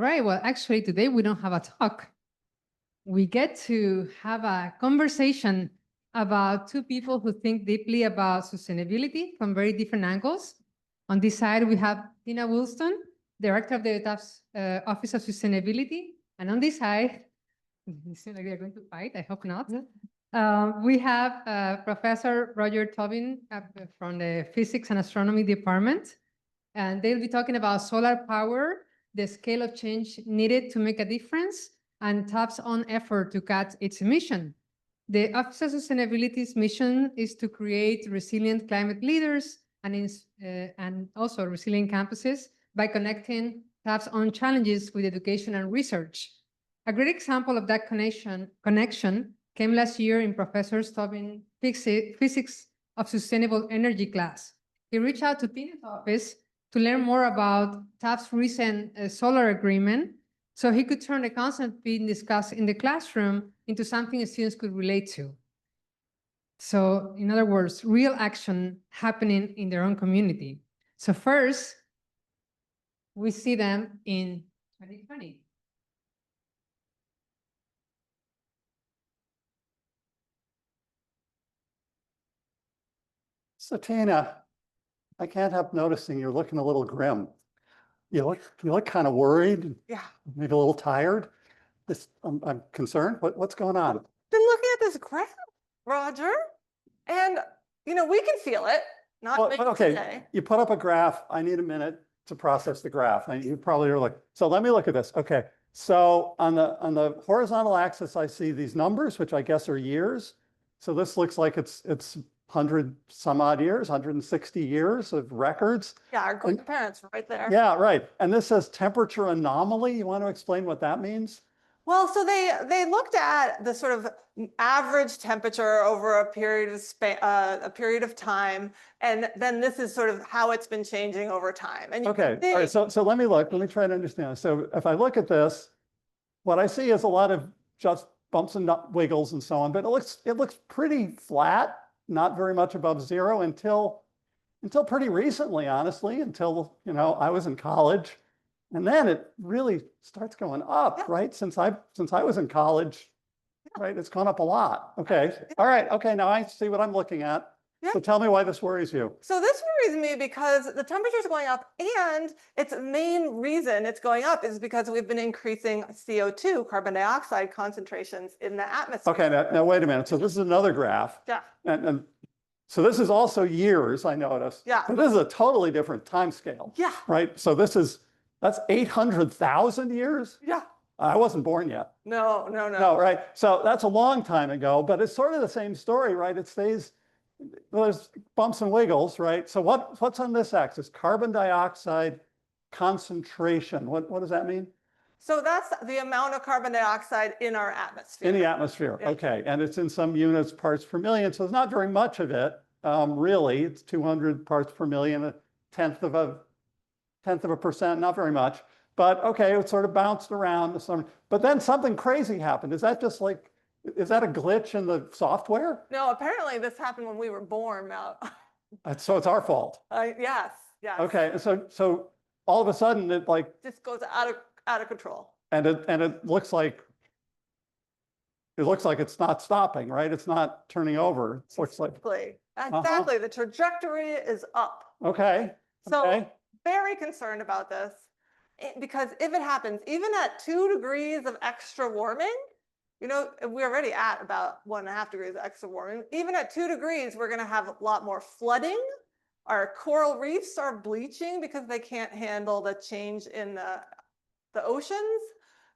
right. Well, actually, today we don't have a talk. We get to have a conversation about two people who think deeply about sustainability from very different angles. On this side, we have Tina Woolston, Director of the Tufts Office of Sustainability. And on this side, it seems like they're going to fight. I hope not. We have Professor Roger Tobin from the Physics and Astronomy Department. And they'll be talking about solar power, the scale of change needed to make a difference, and Tufts' own effort to cut its emission. The Office of Sustainability's mission is to create resilient climate leaders and also resilient campuses by connecting Tufts' own challenges with education and research. A great example of that connection came last year in Professor Tobin Physics of Sustainable Energy class. He reached out to Tina's office to learn more about Tufts' recent solar agreement, so he could turn the concept being discussed in the classroom into something students could relate to. So, in other words, real action happening in their own community. So first, we see them in 2020. So Tina, I can't help noticing you're looking a little grim. You look kind of worried. Yeah. Maybe a little tired. I'm concerned. What's going on? Been looking at this graph, Roger, and we can feel it. Okay, today. You put up a graph. I need a minute to process the graph. And you probably are like, so let me look at this. Okay, so on the horizontal axis, I see these numbers, which I guess are years. So this looks like it's 100 some odd years, 160 years of records. Yeah, our grandparents right there. Yeah, right. And this says temperature anomaly. You want to explain what that means? Well, so they looked at the sort of average temperature over a period of time, and then this is sort of how it's been changing over time. And okay, all right. So let me try to understand. So if I look at this, what I see is a lot of just bumps and wiggles and so on, but it looks pretty flat. Not very much above zero until pretty recently, honestly, until I was in college, and then it really starts going up, yeah. Right? Since I was in college, yeah. Right? It's gone up a lot. Okay, all right, okay. Now I see what I'm looking at. Yeah. So tell me why this worries you. So this worries me because the temperature is going up, and its main reason it's going up is because we've been increasing CO2, carbon dioxide concentrations in the atmosphere. Okay, now wait a minute. So this is another graph. Yeah. And so this is also years, I noticed. Yeah. But this is a totally different time scale. Yeah. Right? So that's 800,000 years? Yeah. I wasn't born yet. No. No, right? So that's a long time ago, but it's sort of the same story, right? It stays. Well, there's bumps and wiggles, right? So what's on this axis? Carbon dioxide concentration. What does that mean? So that's the amount of carbon dioxide in our atmosphere. In the atmosphere, yeah. Okay. And it's in some units, parts per million. So there's not very much of it, really. It's 200 parts per million, a tenth of a percent, not very much. But okay, it sort of bounced around. But then something crazy happened. Is that a glitch in the software? No, apparently this happened when we were born. So it's our fault. Yes. Okay, so all of a sudden it just goes out of control. And it looks like it's not stopping, right? It's not turning over. It looks like exactly. The trajectory is up. Okay. So very concerned about this because if it happens, even at 2 degrees of extra warming. We're already at about 1.5 degrees extra warming. Even at 2 degrees, we're going to have a lot more flooding. Our coral reefs are bleaching because they can't handle the change in the oceans.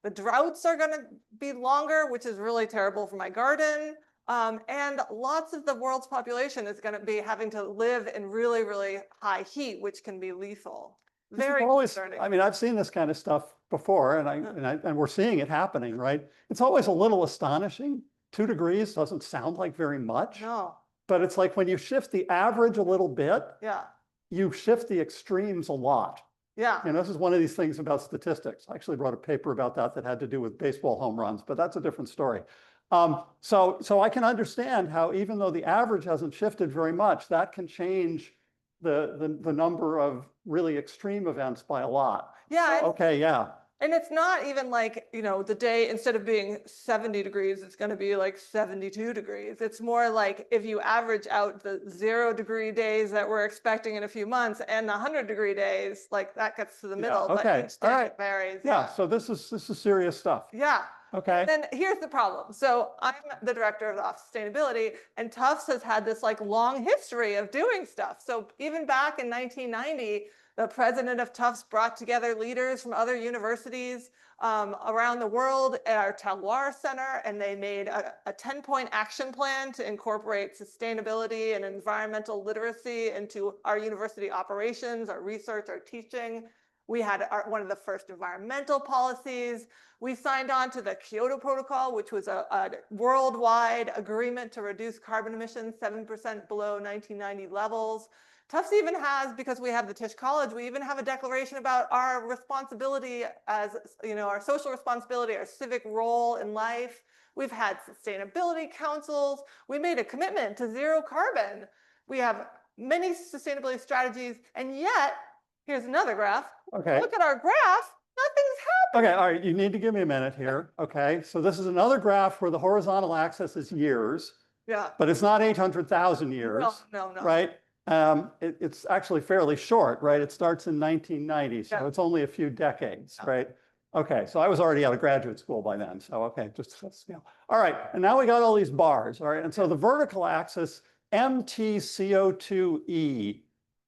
The droughts are going to be longer, which is really terrible for my garden. And lots of the world's population is going to be having to live in really, really high heat, which can be lethal. Very concerning. I mean, I've seen this kind of stuff before, and we're seeing it happening, right? It's always a little astonishing. 2 degrees doesn't sound like very much. No. But it's like when you shift the average a little bit, yeah, you shift the extremes a lot. Yeah. This is one of these things about statistics. I actually wrote a paper about that had to do with baseball home runs, but that's a different story. So I can understand how even though the average hasn't shifted very much, that can change the number of really extreme events by a lot. Yeah. Okay, yeah. And it's not even like, the day, instead of being 70 degrees, it's going to be like 72 degrees. It's more like if you average out the 0-degree days that we're expecting in a few months and the 100-degree days, like that gets to the middle, but okay, each all day right. varies. Yeah, so this is serious stuff. Yeah. Okay. Then here's the problem. So I'm the director of the Office of Sustainability, and Tufts has had this like long history of doing stuff. So even back in 1990, the president of Tufts brought together leaders from other universities around the world at our Talwar Center, and they made a 10-point action plan to incorporate sustainability and environmental literacy into our university operations, our research, our teaching. We had one of the first environmental policies. We signed on to the Kyoto Protocol, which was a worldwide agreement to reduce carbon emissions 7% below 1990 levels. Tufts even has, because we have the Tisch College, we even have a declaration about our responsibility as, our social responsibility, our civic role in life. We've had sustainability councils. We made a commitment to zero carbon. We have many sustainability strategies, and yet, here's another graph. Okay. Look at our graph. Nothing's happening. Okay, all right, you need to give me a minute here. Okay, so this is another graph where the horizontal axis is years, Yeah. but it's not 800,000 years. No. Right? It's actually fairly short, right? It starts in 1990, so Yeah. it's only a few decades, Yeah. right? Okay, so I was already out of graduate school by then, so okay, just all right, and now we got all these bars, all right, and so the vertical axis, MtCO2e.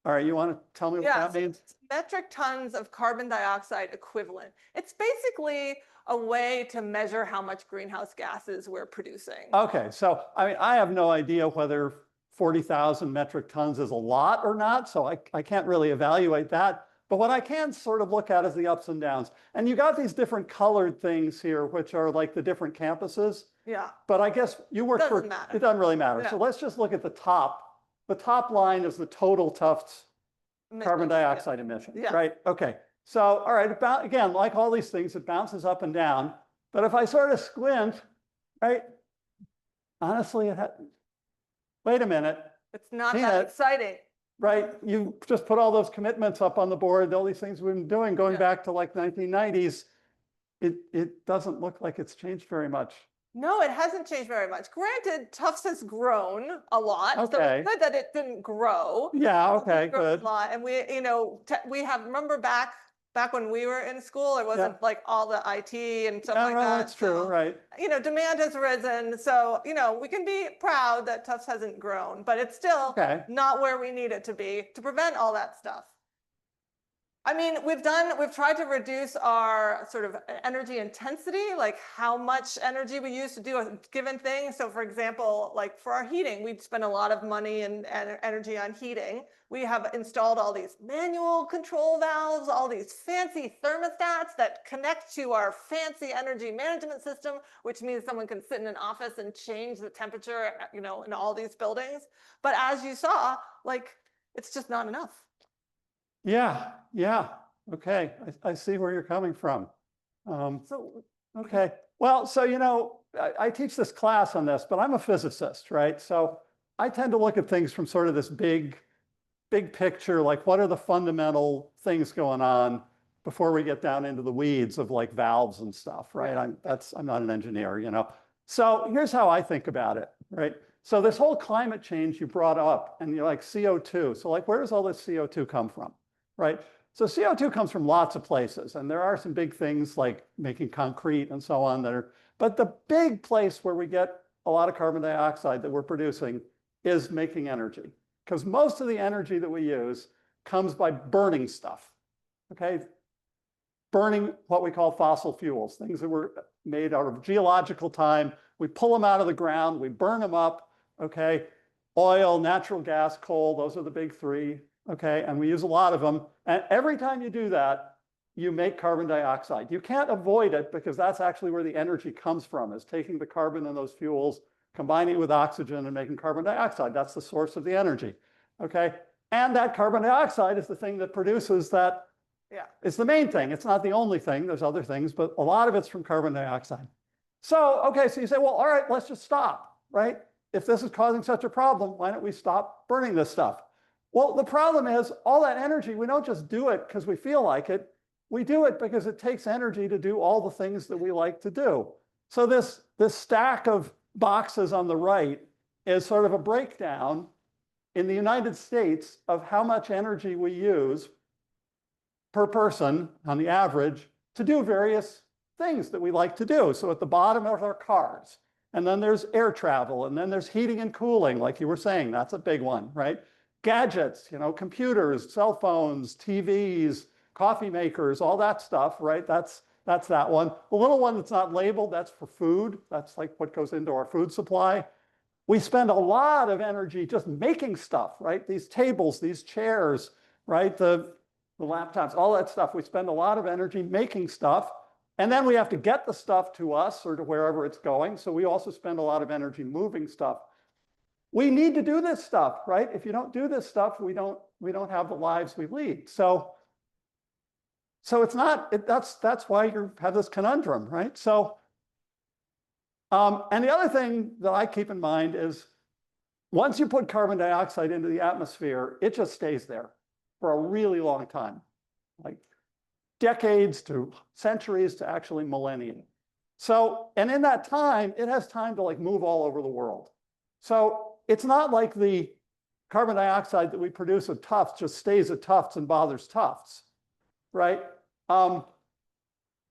All right, you want to tell me what that means? Metric tons of carbon dioxide equivalent. It's basically a way to measure how much greenhouse gases we're producing. Okay, so I mean, I have no idea whether 40,000 metric tons is a lot or not, so I can't really evaluate that. But what I can sort of look at is the ups and downs. And you got these different colored things here, which are like the different campuses. Yeah. But I guess you work for, Doesn't matter. it doesn't really matter. Yeah. So let's just look at the top. The top line is the total Tufts carbon dioxide emission, Yeah. right? Okay. So, all right, again, like all these things, it bounces up and down. But if I sort of squint, right, honestly, wait a minute, It's not See that that? exciting. right? You just put all those commitments up on the board, all these things we've been doing going Yeah. back to like 1990s. It doesn't look like it's changed very much. No, it hasn't changed very much. Granted, Tufts has grown a lot. So Okay. it's good that it didn't grow. Yeah, okay, It's grown good. a lot. And we, we have, remember back when we were in school, there wasn't like all the IT and stuff Yeah, like well, that. that's true, So, right? demand has risen. So, we can be proud that Tufts hasn't grown, but it's still Okay. not where we need it to be to prevent all that stuff. I mean, we've tried to reduce our sort of energy intensity, like how much energy we use to do a given thing. So for example, like for our heating, we'd spend a lot of money and energy on heating. We have installed all these manual control valves, all these fancy thermostats that connect to our fancy energy management system, which means someone can sit in an office and change the temperature, in all these buildings. But as you saw, like, it's just not enough. Yeah. Okay, I see where you're coming from. So Okay, well, so, I teach this class on this, but I'm a physicist, right? So I tend to look at things from sort of this big picture, like what are the fundamental things going on before we get down into the weeds of like valves and stuff, right? Yeah. I'm not an engineer. So here's how I think about it, right? So this whole climate change you brought up, and you're like CO2. So like, where does all this CO2 come from, right? So CO2 comes from lots of places, and there are some big things like making concrete and so on but the big place where we get a lot of carbon dioxide that we're producing is making energy, because most of the energy that we use comes by burning stuff, okay? Burning what we call fossil fuels, things that were made out of geological time. We pull them out of the ground, we burn them up, okay? Oil, natural gas, coal, those are the big three, okay? And we use a lot of them. And every time you do that, you make carbon dioxide. You can't avoid it because that's actually where the energy comes from, is taking the carbon in those fuels, combining it with oxygen and making carbon dioxide. That's the source of the energy, okay? And that carbon dioxide is the thing that produces that. yeah. It's the main thing. It's not the only thing. There's other things, but a lot of it's from carbon dioxide. So, okay, so you say, well, all right, let's just stop, right? If this is causing such a problem, why don't we stop burning this stuff? Well, the problem is all that energy, we don't just do it because we feel like it. We do it because it takes energy to do all the things that we like to do. So this stack of boxes on the right is sort of a breakdown in the United States of how much energy we use per person on the average to do various things that we like to do. So at the bottom are our cars, and then there's air travel, and then there's heating and cooling, like you were saying, that's a big one, right? Gadgets, computers, cell phones, TVs, coffee makers, all that stuff, right? That's that one. The little one that's not labeled, that's for food. That's like what goes into our food supply. We spend a lot of energy just making stuff, right? These tables, these chairs, right? The laptops, all that stuff. We spend a lot of energy making stuff. And then we have to get the stuff to us or to wherever it's going. So we also spend a lot of energy moving stuff. We need to do this stuff, right? If you don't do this stuff, we don't have the lives we lead. So it's not, that's why you have this conundrum, right? So, and the other thing that I keep in mind is once you put carbon dioxide into the atmosphere, it just stays there for a really long time, like decades to centuries to actually millennia. So, and in that time, it has time to like move all over the world. So it's not like the carbon dioxide that we produce at Tufts just stays at Tufts and bothers Tufts, right?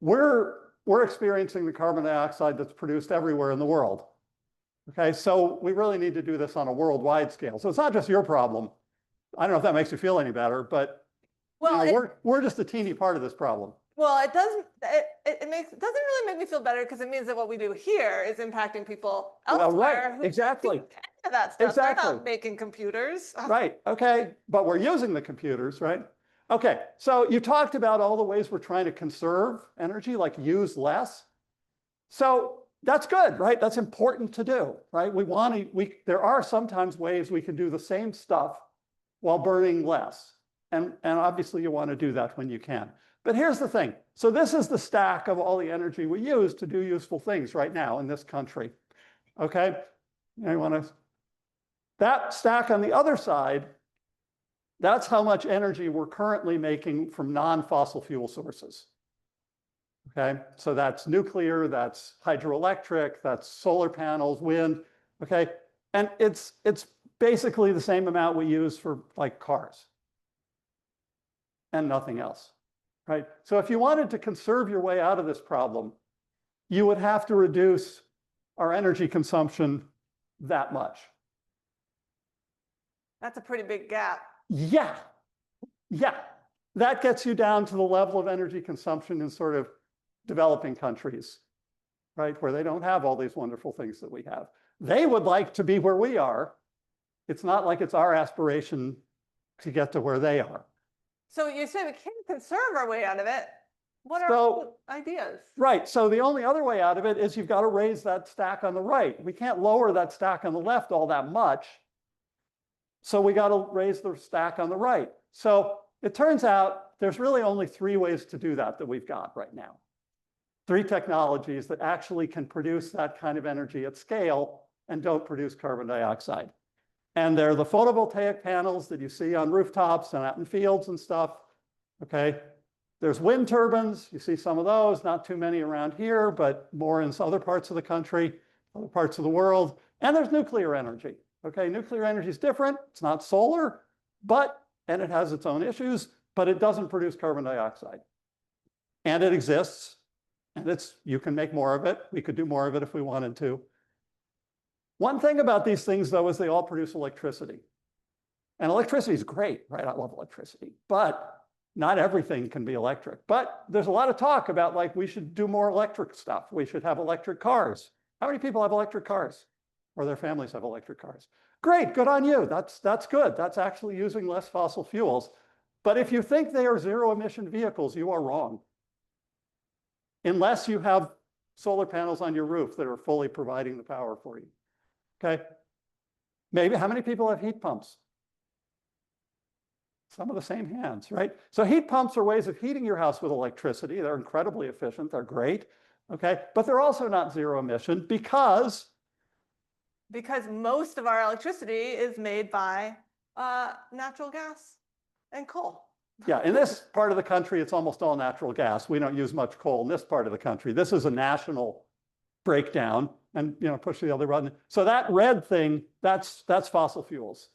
We're experiencing the carbon dioxide that's produced everywhere in the world. Okay, so we really need to do this on a worldwide scale. So it's not just your problem. I don't know if that makes you feel any better, but Well, we're just a teeny part of this problem. well, it doesn't. It doesn't really make me feel better because it means that what we do here is impacting people elsewhere. Right, who exactly. do any of that stuff. Exactly. They're not making computers. Right, okay, but we're using the computers, right? Okay, so you talked about all the ways we're trying to conserve energy, like use less. So that's good, right? That's important to do, right? There are sometimes ways we can do the same stuff while burning less. And obviously you want to do that when you can. But here's the thing. So this is the stack of all the energy we use to do useful things right now in this country. Okay? That stack on the other side, that's how much energy we're currently making from non-fossil fuel sources. Okay? So that's nuclear, that's hydroelectric, that's solar panels, wind. Okay? And it's basically the same amount we use for like cars and nothing else, right? So if you wanted to conserve your way out of this problem, you would have to reduce our energy consumption that much. That's a pretty big gap. Yeah, that gets you down to the level of energy consumption in sort of developing countries, right? Where they don't have all these wonderful things that we have. They would like to be where we are. It's not like it's our aspiration to get to where they are. So you say we can't conserve our way out of it. What are ideas? Right. So the only other way out of it is you've got to raise that stack on the right. We can't lower that stack on the left all that much. So we got to raise the stack on the right. So it turns out there's really only 3 ways to do that we've got right now. 3 technologies that actually can produce that kind of energy at scale and don't produce carbon dioxide. And they're the photovoltaic panels that you see on rooftops and out in fields and stuff. Okay. There's wind turbines. You see some of those, not too many around here, but more in other parts of the country, other parts of the world. And there's nuclear energy. Okay, nuclear energy is different. It's not solar, and it has its own issues, but it doesn't produce carbon dioxide. And it exists, and you can make more of it. We could do more of it if we wanted to. One thing about these things, though, is they all produce electricity. And electricity is great, right? I love electricity, but not everything can be electric. But there's a lot of talk about like we should do more electric stuff. We should have electric cars. How many people have electric cars? Or their families have electric cars? Great, good on you. That's good. That's actually using less fossil fuels. But if you think they are zero emission vehicles, you are wrong. Unless you have solar panels on your roof that are fully providing the power for you. Okay? Maybe, how many people have heat pumps? Some of the same hands, right? So heat pumps are ways of heating your house with electricity. They're incredibly efficient. They're great. Okay? But they're also not zero emission because most of our electricity is made by natural gas and coal. Yeah, in this part of the country, it's almost all natural gas. We don't use much coal in this part of the country. This is a national breakdown, and push the other button. So that red thing, that's fossil fuels,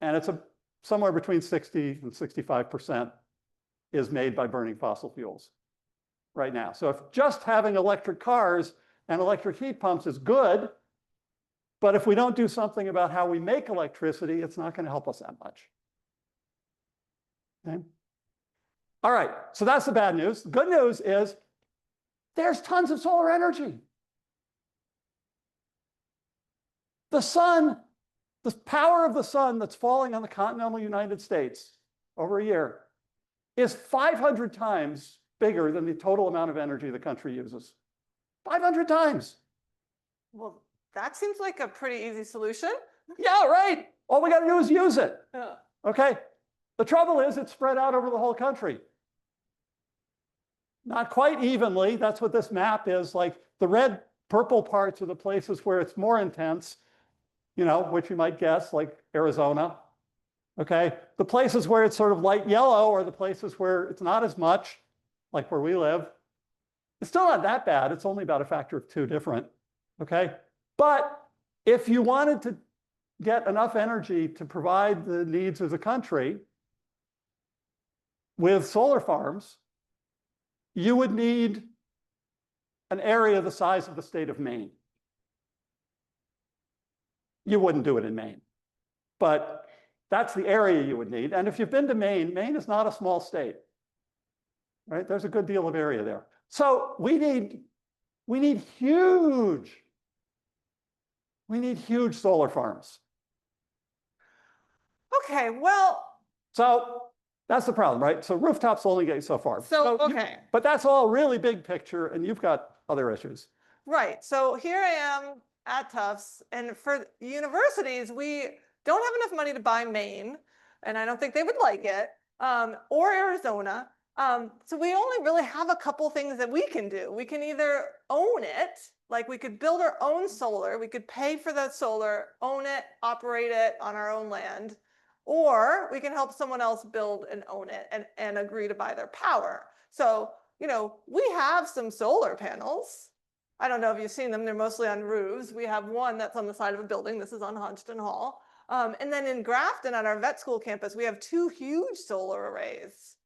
and it's somewhere between 60 and 65% is made by burning fossil fuels right now. So if just having electric cars and electric heat pumps is good, but if we don't do something about how we make electricity, it's not going to help us that much. Okay. All right, so that's the bad news. The good news is there's tons of solar energy. The sun, the power of the sun that's falling on the continental United States over a year is 500 times bigger than the total amount of energy the country uses. 500 times. Well, that seems like a pretty easy solution. Yeah, right. All we got to do is use it. Yeah. Okay. The trouble is it's spread out over the whole country. Not quite evenly. That's what this map is. Like the red, purple parts are the places where it's more intense, which you might guess, like Arizona. Okay. The places where it's sort of light yellow are the places where it's not as much, like where we live. It's still not that bad. It's only about a factor of 2 different. Okay. But if you wanted to get enough energy to provide the needs of the country with solar farms, you would need an area the size of the state of Maine. You wouldn't do it in Maine, but that's the area you would need. And if you've been to Maine, Maine is not a small state, right? There's a good deal of area there. So we need huge solar farms. Okay, well. So that's the problem, right? So rooftops only get you so far. Okay. But that's all really big picture, and you've got other issues. Right. So here I am at Tufts, and for universities, we don't have enough money to buy Maine, and I don't think they would like it, or Arizona. So we only really have a couple things that we can do. We can either own it, like we could build our own solar, we could pay for that solar, own it, operate it on our own land, or we can help someone else build and own it and agree to buy their power. So, we have some solar panels. I don't know if you've seen them. They're mostly on roofs. We have one that's on the side of a building. This is on Hodgson Hall. And then in Grafton at our vet school campus, we have 2 huge solar arrays.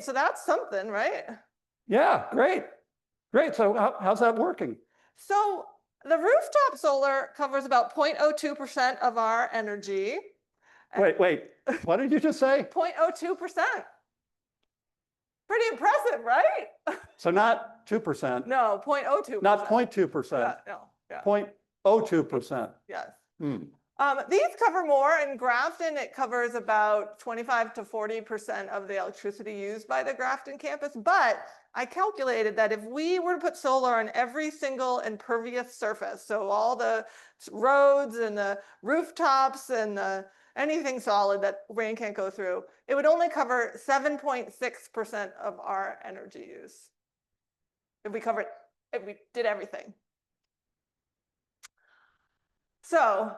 So that's something, right? Yeah, great. Great. So how's that working? So the rooftop solar covers about 0.02% of our energy. Wait. What did you just say? 0.02%. Pretty impressive, right? So not 2%. No, 0.02%. Not 0.2%. Yeah, no. Yeah. 0.02%. Yes. Hmm. These cover more. In Grafton, it covers about 25 to 40% of the electricity used by the Grafton campus. But I calculated that if we were to put solar on every single impervious surface, so all the roads and the rooftops and anything solid that rain can't go through, it would only cover 7.6% of our energy use. If we did everything. So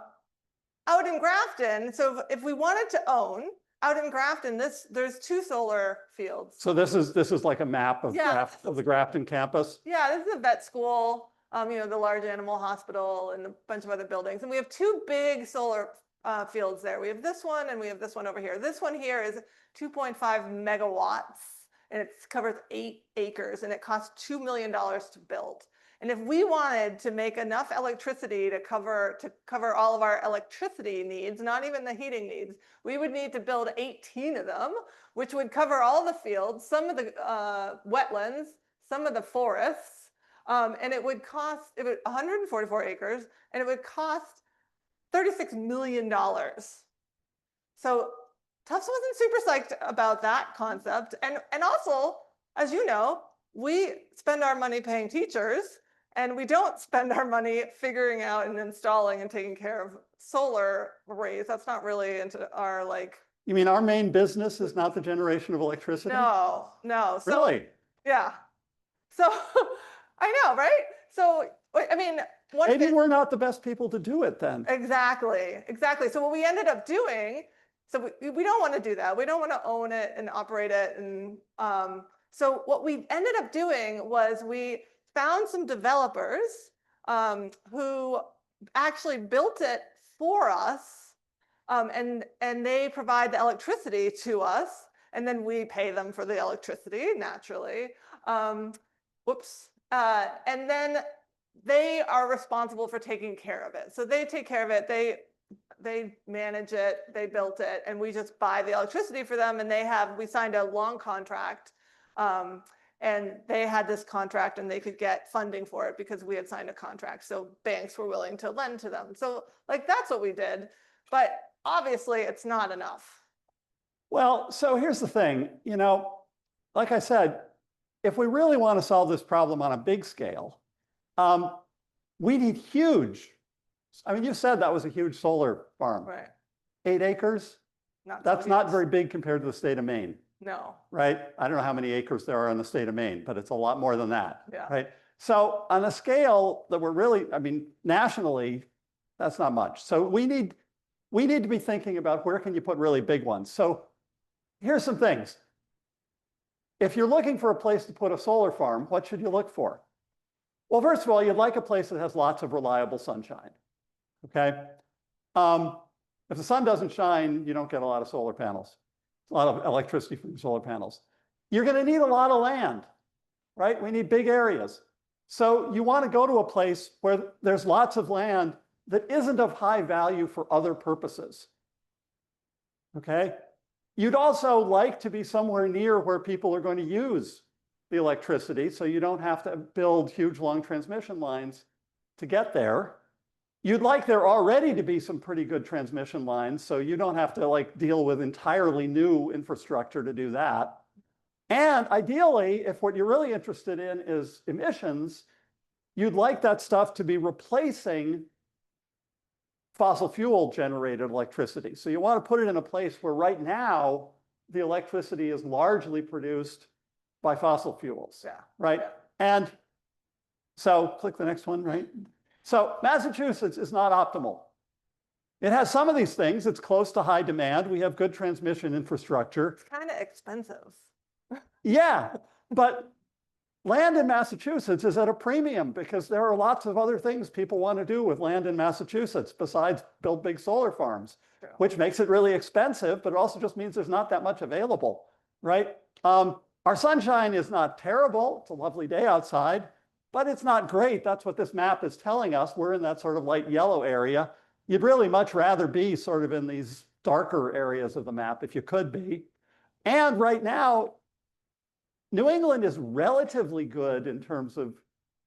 out in Grafton, so if we wanted to own, out in Grafton, there's 2 solar fields. So this is like a map of the Grafton campus? Yeah, this is a vet school, the large animal hospital and a bunch of other buildings. And we have 2 big solar fields there. We have this one and we have this one over here. This one here is 2.5 megawatts and it covers 8 acres and it costs $2 million to build. And if we wanted to make enough electricity to cover all of our electricity needs, not even the heating needs, we would need to build 18 of them, which would cover all the fields, some of the wetlands, some of the forests, and it would cost 144 acres, and it would cost $36 million. So Tufts wasn't super psyched about that concept, and also, as you know, we spend our money paying teachers. And we don't spend our money figuring out and installing and taking care of solar arrays. That's not really into our You mean our main business is not the generation of electricity? No. So, really? Yeah. So I know, right? So maybe we're not the best people to do it then. Exactly. So what we ended up doing So we don't want to do that. We don't want to own it and operate it. And so what we ended up doing was we found some developers who actually built it for us, and they provide the electricity to us, and then we pay them for the electricity naturally. Whoops. And then they are responsible for taking care of it. So they take care of it. They manage it, they built it, and we just buy the electricity for them. And we signed a long contract, and they had this contract and they could get funding for it because we had signed a contract. So banks were willing to lend to them. So like, that's what we did, but obviously it's not enough. Well, so here's the thing, like I said, if we really want to solve this problem on a big scale, we need huge. I mean, you said that was a huge solar farm. Right. 8 acres? That's not very big compared to the state of Maine. No. Right? I don't know how many acres there are in the state of Maine, but it's a lot more than that. Yeah. Right? So on a scale that we're really, I mean, nationally, that's not much. So we need to be thinking about where can you put really big ones. So here's some things. If you're looking for a place to put a solar farm, what should you look for? Well, first of all, you'd like a place that has lots of reliable sunshine. Okay? If the sun doesn't shine, you don't get a lot of solar panels, a lot of electricity from solar panels. You're going to need a lot of land, right? We need big areas. So you want to go to a place where there's lots of land that isn't of high value for other purposes. Okay? You'd also like to be somewhere near where people are going to use the electricity, so you don't have to build huge long transmission lines to get there. You'd like there already to be some pretty good transmission lines, so you don't have to like deal with entirely new infrastructure to do that. And ideally, if what you're really interested in is emissions, you'd like that stuff to be replacing fossil fuel generated electricity. So you want to put it in a place where right now the electricity is largely produced by fossil fuels. Yeah. Right? Yeah. And so click the next one, right? So Massachusetts is not optimal. It has some of these things. It's close to high demand. We have good transmission infrastructure. It's kind of expensive. Yeah, but land in Massachusetts is at a premium because there are lots of other things people want to do with land in Massachusetts besides build big solar farms, True. Which makes it really expensive, but it also just means there's not that much available, right? Our sunshine is not terrible. It's a lovely day outside, but it's not great. That's what this map is telling us. We're in that sort of light yellow area. You'd really much rather be sort of in these darker areas of the map if you could be. And right now, New England is relatively good in terms of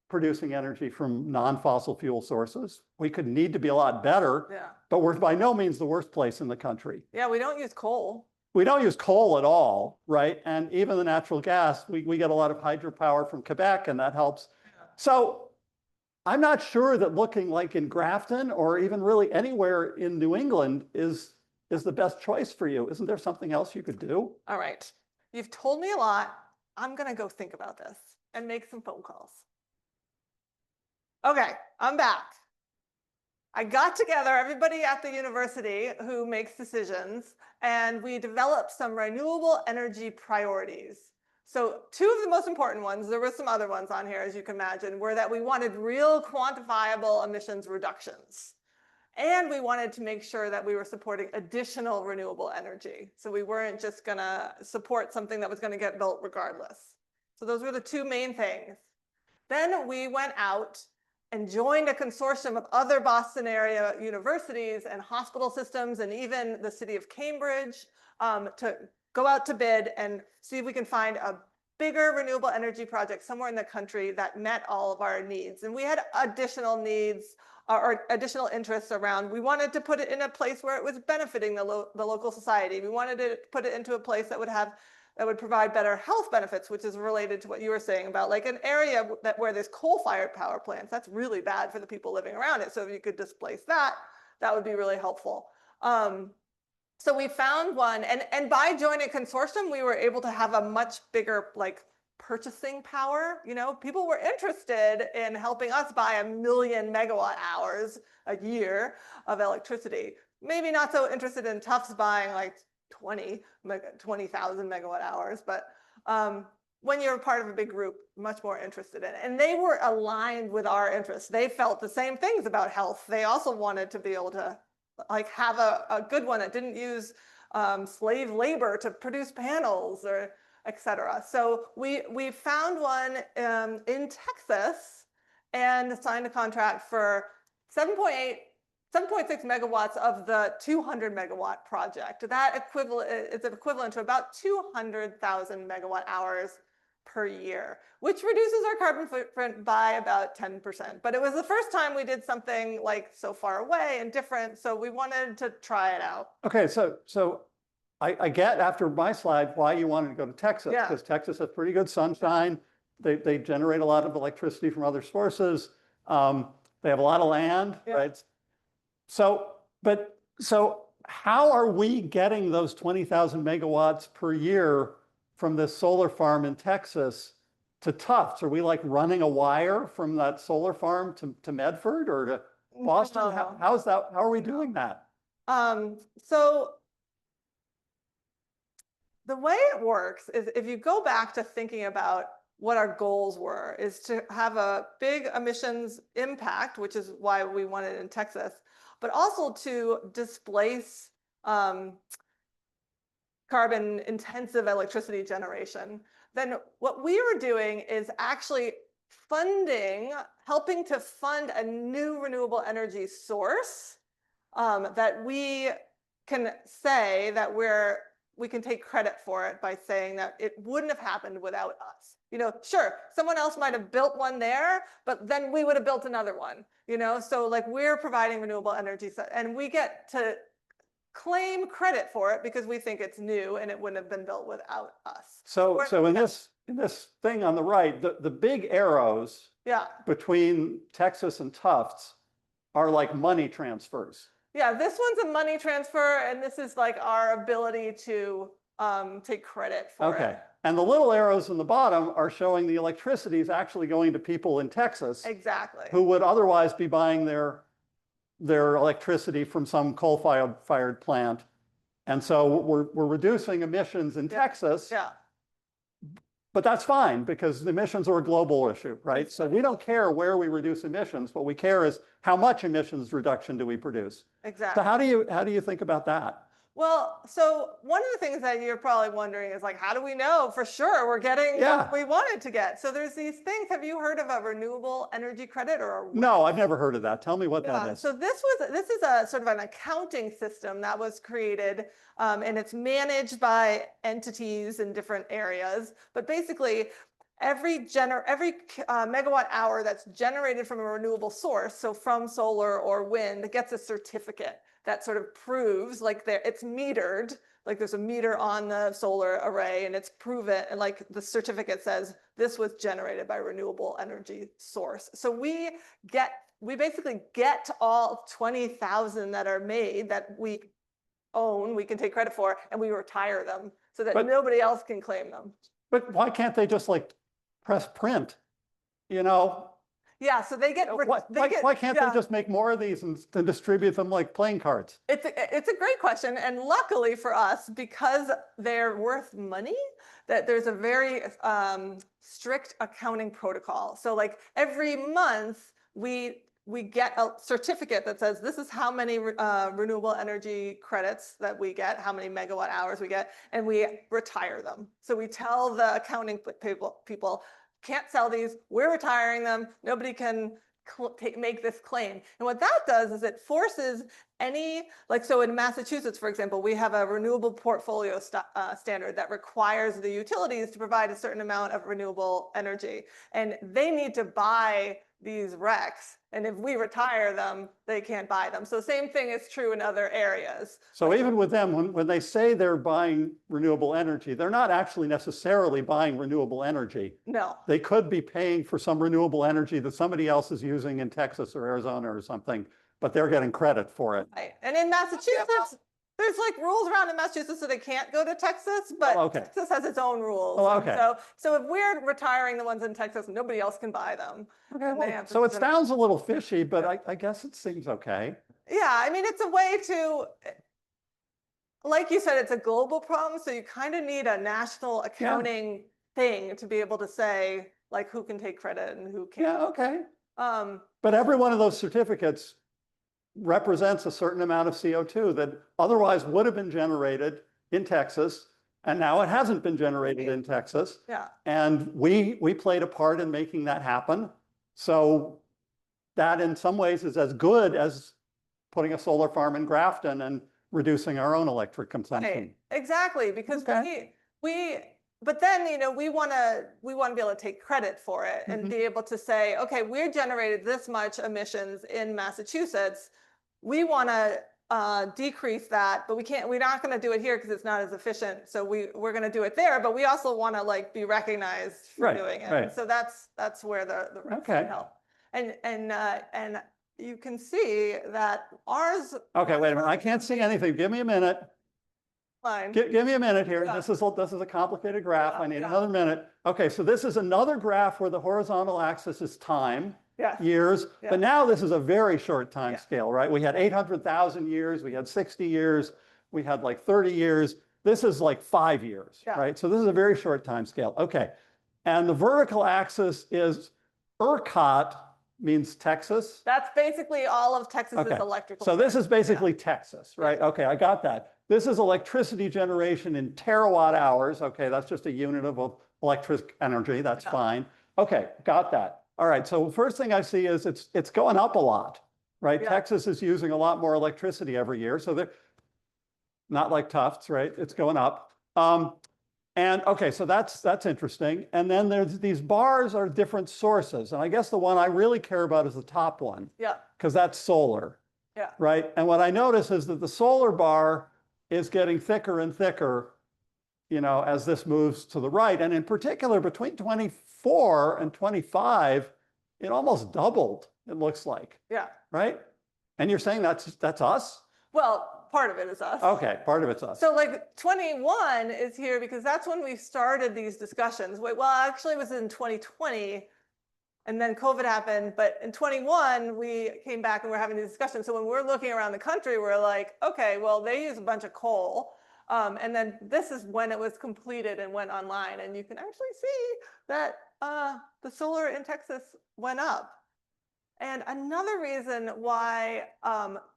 producing energy from non-fossil fuel sources. We could need to be a lot better, Yeah. but we're by no means the worst place in the country. Yeah, we don't use coal. We don't use coal at all, right? And even the natural gas, we get a lot of hydropower from Quebec, and that helps. So I'm not sure that looking like in Grafton or even really anywhere in New England is the best choice for you. Isn't there something else you could do? All right. You've told me a lot. I'm going to go think about this and make some phone calls. Okay, I'm back. I got together everybody at the university who makes decisions, and we developed some renewable energy priorities. So 2 of the most important ones, there were some other ones on here, as you can imagine, were that we wanted real quantifiable emissions reductions. And we wanted to make sure that we were supporting additional renewable energy. So we weren't just going to support something that was going to get built regardless. So those were the 2 main things. Then we went out and joined a consortium of other Boston area universities and hospital systems and even the city of Cambridge to go out to bid and see if we can find a bigger renewable energy project somewhere in the country that met all of our needs. And we had additional needs or additional interests around. We wanted to put it in a place where it was benefiting the local society. We wanted to put it into a place that would provide better health benefits, which is related to what you were saying about like an area where there's coal-fired power plants. That's really bad for the people living around it. So if you could displace that, that would be really helpful. So we found one, and by joining a consortium, we were able to have a much bigger like purchasing power. You know, people were interested in helping us buy 1 million megawatt hours a year of electricity. maybe not so interested in Tufts buying like 20,000 megawatt hours, but when you're part of a big group, much more interested in it. And they were aligned with our interests. They felt the same things about health. They also wanted to be able to like have a good one that didn't use slave labor to produce panels or et cetera. So we found one in Texas and signed a contract for 7.6 megawatts of the 200 megawatt project. That is equivalent to about 200,000 megawatt hours per year, which reduces our carbon footprint by about 10%. But it was the first time we did something like so far away and different, so we wanted to try it out. Okay, so I get after my slide why you wanted to go to Texas, Yeah. because Texas has pretty good sunshine. They generate a lot of electricity from other sources. They have a lot of land, Yeah. right? So how are we getting those 20,000 megawatts per year from this solar farm in Texas to Tufts? Are we like running a wire from that solar farm to Medford or to Boston? No. How's that? How are we doing that? So the way it works is if you go back to thinking about what our goals were, is to have a big emissions impact, which is why we wanted it in Texas, but also to displace carbon intensive electricity generation. Then what we were doing is actually helping to fund a new renewable energy source that we can say that we can take credit for it by saying that it wouldn't have happened without us. You know, sure, someone else might have built one there, but then we would have built another one, you know? So like we're providing renewable energy and we get to claim credit for it because we think it's new and it wouldn't have been built without us. So in this thing on the right, the big arrows between Texas and Tufts are like money transfers. Yeah, this one's a money transfer, and this is like our ability to take credit for it. Okay. And the little arrows in the bottom are showing the electricity is actually going to people in Texas. Exactly. Who would otherwise be buying their electricity from some coal-fired plant. And so we're reducing emissions in Texas. Yeah. But that's fine because the emissions are a global issue, right? So we don't care where we reduce emissions. What we care is how much emissions reduction do we produce. Exactly. So how do you think about that? Well, so one of the things that you're probably wondering is like, how do we know for sure we're getting what we wanted to get? So there's these things. Have you heard of a renewable energy credit or No, I've never heard of that. Tell me what that is. So this is a sort of an accounting system that was created and it's managed by entities in different areas. But basically, every megawatt hour that's generated from a renewable source, so from solar or wind, gets a certificate that sort of proves like it's metered, like there's a meter on the solar array and it's proven, and like the certificate says this was generated by renewable energy source. So we basically get all 20,000 that are made that we own, we can take credit for, and we retire them so that nobody else can claim them. But why can't they just like press print, you know? Yeah, so they get. Why can't they just make more of these and distribute them like playing cards? It's a great question, and luckily for us, because they're worth money, that there's a very strict accounting protocol. So like every month we get a certificate that says this is how many renewable energy credits that we get, how many megawatt hours we get, and we retire them. So we tell the accounting people can't sell these, we're retiring them, nobody can make this claim. And what that does is it forces so in Massachusetts, for example, we have a renewable portfolio standard that requires the utilities to provide a certain amount of renewable energy. And they need to buy these RECs. And if we retire them, they can't buy them. So same thing is true in other areas. So even with them, when they say they're buying renewable energy, they're not actually necessarily buying renewable energy. No. They could be paying for some renewable energy that somebody else is using in Texas or Arizona or something, but they're getting credit for it. Right. And in Massachusetts, there's like rules around in Massachusetts so they can't go to Texas, but Texas has its own rules. Oh, okay. So if we're retiring the ones in Texas, nobody else can buy them. Okay, well, so it sounds a little fishy, but I guess it seems okay. Yeah, I mean, it's a way to, like you said, it's a global problem, so you kind of need a national accounting thing to be able to say, like, who can take credit and who can't. Yeah, okay. Um, But every one of those certificates represents a certain amount of CO2 that otherwise would have been generated in Texas, and now it hasn't been generated in Texas. yeah, And we played a part in making that happen. So that in some ways is as good as putting a solar farm in Grafton and reducing our own electric consumption. right, exactly, because Okay. but then, you know, we want to be able to take credit for it and be able to say, okay, we're generated this much emissions in Massachusetts. We want to decrease that, but we're not going to do it here because it's not as efficient. So we're going to do it there, but we also want to like be recognized for doing it. Right. So that's where the reps can help. And you can see that ours. Okay, wait a minute. I can't see anything. Give me a minute. Fine. Give me a minute here. Yeah. This is a complicated graph. Yeah, I need yeah. another minute. Okay, so this is another graph where the horizontal axis is time, Yes. years, Yeah. but now this is a very short time Yeah. scale, right? We had 800,000 years, we had 60 years, we had like 30 years. This is like 5 years, Yeah. right? So this is a very short time scale. Okay, and the vertical axis is ERCOT, means Texas. That's basically all of Texas's Okay. electrical. So this grid. is basically Texas, right? Okay, I got that. This is electricity generation in terawatt hours. Okay, that's just a unit of electric energy. That's Yeah. fine. Okay, got that. All right, so first thing I see is it's going up a lot, right? Yeah. Texas is using a lot more electricity every year. So they're not like Tufts, right? It's going up. And okay, so that's interesting. And then there's these bars are different sources. And I guess the one I really care about is the top one, Yeah. because that's solar. Yeah. Right. And what I notice is that the solar bar is getting thicker and thicker, you know, as this moves to the right. And in particular, between 24 and 25, it almost doubled, it looks like. Yeah. Right. And you're saying that's us? Well, part of it is us. Okay, part of it's us. So like 21 is here because that's when we started these discussions. Well, actually it was in 2020 and then COVID happened, but in 21 we came back and we're having these discussions. So when we're looking around the country, we're like, okay, well, they use a bunch of coal. And then this is when it was completed and went online. And you can actually see that the solar in Texas went up. And another reason why,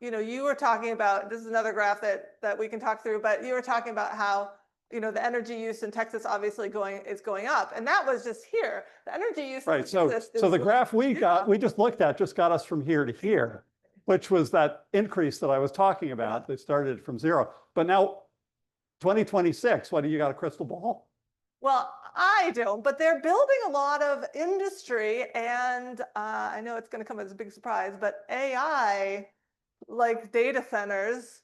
you know, you were talking about, this is another graph that we can talk through, but you were talking about how, you know, the energy use in Texas obviously is going up. And that was just here. The energy use Right. in So Texas the graph we yeah. just looked at just got us from here to here, which was that increase that I was talking about. They started from 0. But now 2026, what do you got, a crystal ball? Well, I don't, but they're building a lot of industry and I know it's going to come as a big surprise, but AI, like data centers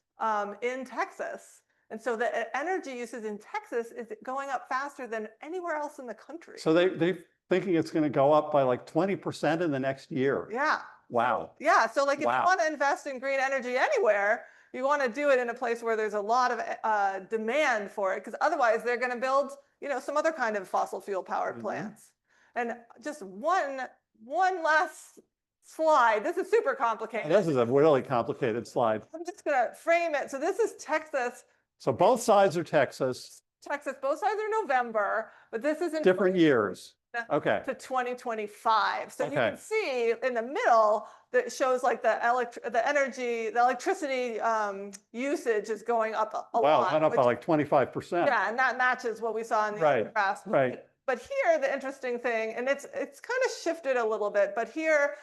in Texas. And so the energy usage in Texas is going up faster than anywhere else in the country. So they're thinking it's going to go up by like 20% in the next year. Yeah. Wow. Yeah. So like if Wow. you want to invest in green energy anywhere, you want to do it in a place where there's a lot of demand for it, because otherwise they're going to build, you know, some other kind of fossil fuel powered plants. And just one last slide. This is super complicated. This is a really complicated slide. I'm just going to frame it. So this is Texas. So both sides are Texas, Both sides are November, but this is in different years. Okay. to 2025. So you Okay. can see in the middle that shows like the electricity usage is going up a Wow, lot. went up by which- like 25%. yeah, and that matches what we saw in the other graphs. Right. But here, the interesting thing, and it's kind of shifted a little bit, but here,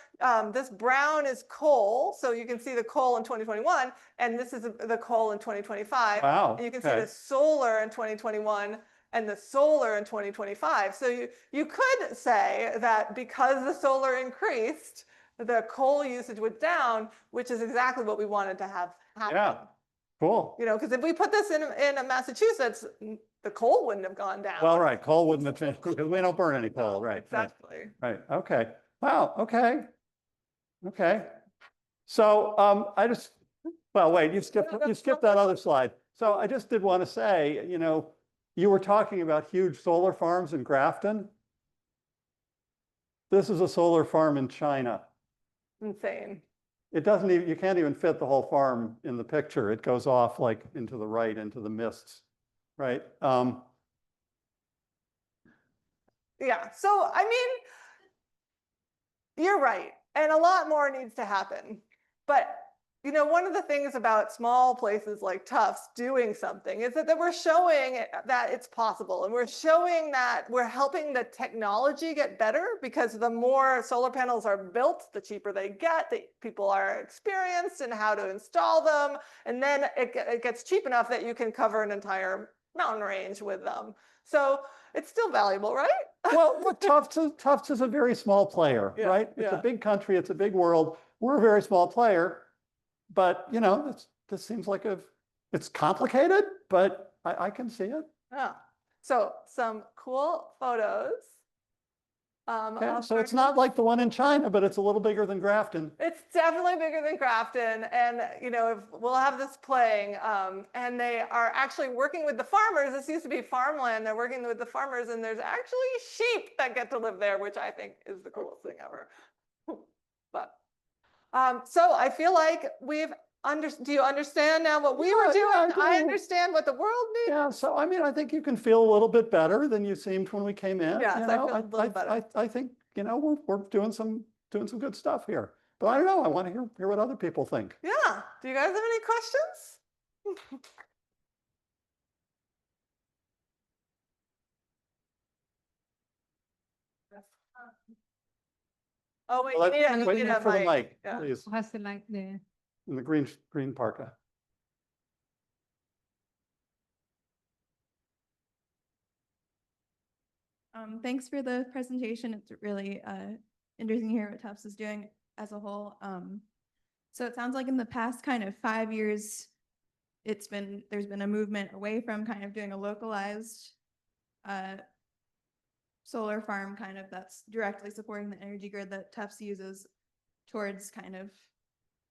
this brown is coal. So you can see the coal in 2021, and this is the coal in 2025. Wow. And you can see okay. the solar in 2021 and the solar in 2025. So you could say that because the solar increased, the coal usage went down, which is exactly what we wanted to have happen. Yeah. Cool. You know, because if we put this in Massachusetts, the coal wouldn't have gone down. Well, right. Coal wouldn't have changed because we don't burn any coal. Right. Exactly. Right. Okay. Wow. Okay. Okay. So wait, you skipped that other slide. So I just did want to say, you know, you were talking about huge solar farms in Grafton. This is a solar farm in China. Insane. it doesn't even, you can't even fit the whole farm in the picture. It goes off like into the right, into the mists, right? Yeah, so I mean, you're right. And a lot more needs to happen. But you know, one of the things about small places like Tufts doing something is that we're showing that it's possible. And we're showing that we're helping the technology get better, because the more solar panels are built, the cheaper they get, the people are experienced in how to install them. And then it gets cheap enough that you can cover an entire mountain range with them. So it's still valuable, right? Well, look, Tufts is a very small player, Yeah, right? It's yeah. a big country, it's a big world. We're a very small player, but you know, this seems like it's complicated, but I can see it. Yeah. So some cool photos. Okay, of so our it's not like the one in China, but it's a little bigger than Grafton. It's definitely bigger than Grafton, and you know, we'll have this playing, and they are actually working with the farmers. This used to be farmland. They're working with the farmers, and there's actually sheep that get to live there, which I think is the coolest thing ever. But so I feel like do you understand now what we were doing? Yeah, I understand what the world needs. Yeah, so I mean, I think you can feel a little bit better than you seemed when we came in. Yes, you I know? feel a little better. I think, you know, we're doing some good stuff here. But I don't know, I want to hear what other people think. Yeah. Do you guys have any questions? Oh wait, Well, you need wait a for the mic, Yeah. please, Who has the like the in the green parka. Thanks for the presentation. It's really interesting to hear what Tufts is doing as a whole. So it sounds like in the past kind of 5 years, there's been a movement away from kind of doing a localized solar farm kind of that's directly supporting the energy grid that Tufts uses, towards kind of,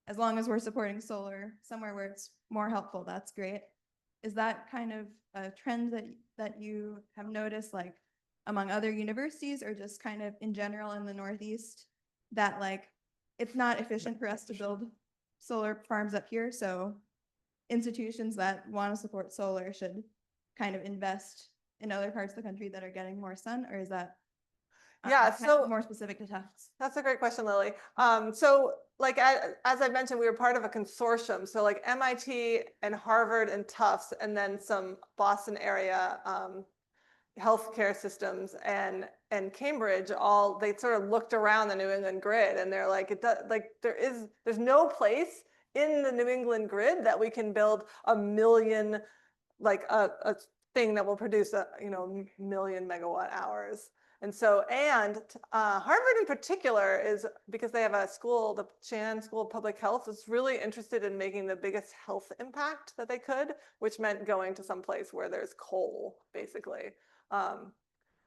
as long as we're supporting solar somewhere where it's more helpful, that's great. Is that kind of a trend that you have noticed, like among other universities, or just kind of in general in the Northeast, that like it's not efficient for us to build solar farms up here, so institutions that want to support solar should kind of invest in other parts of the country that are getting more sun? Or is that Yeah, kind so of more specific to Tufts? that's a great question, Lily. So like as I mentioned, we were part of a consortium. So like MIT and Harvard and Tufts, and then some Boston area healthcare systems and Cambridge, they sort of looked around the New England grid, and they're like, there's no place in the New England grid that we can build a million, like a thing that will produce a million megawatt hours. And so, Harvard in particular is, because they have a school, the Shannon School of Public Health, is really interested in making the biggest health impact that they could, which meant going to some place where there's coal, basically.